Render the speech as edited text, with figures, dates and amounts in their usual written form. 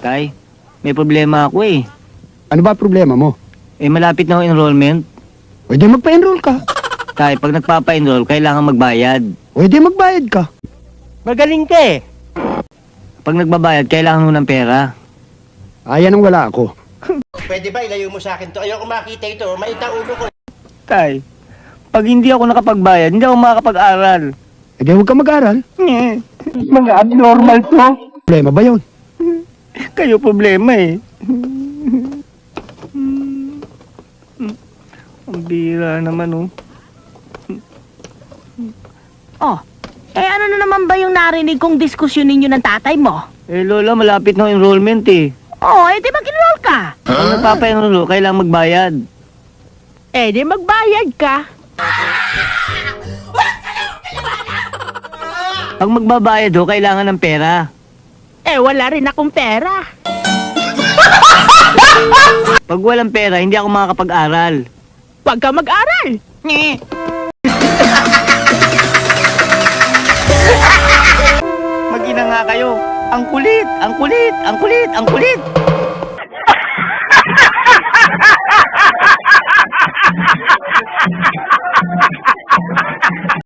Tay, may problema ako eh. Ano ba problema mo? Malapit na ako enrollment. O di magpa-enroll ka. Tay, pag nagpapa-enroll, kailangan magbayad. O di magbayad ka. Magaling ka eh. Pag nagbabayad, kailangan mo ng pera. Ayan ang wala ako. Pwede ba ilayo mo sa akin to? Ayoko makita ito. Maita ulo ko. Tay, pag hindi ako nakapagbayad, hindi ako makakapag-aral. E di huwag ka mag-aral. Mga abnormal to. Problema ba yun? Kayo problema eh. Ang bira naman oh. Oh, ano na naman ba yung narinig kong diskusyon ninyo ng tatay mo? Lola, malapit na ang enrollment eh. Oh, di mag-enroll ka. Pag nagpapa-enroll, kailangan magbayad. Di magbayad ka. Pag magbabayad ho, kailangan ng pera. Wala rin akong pera. Pag walang pera, hindi ako makakapag-aral. Huwag ka mag-aral. Mag-ina nga kayo. Ang kulit, ang kulit, ang kulit, ang kulit.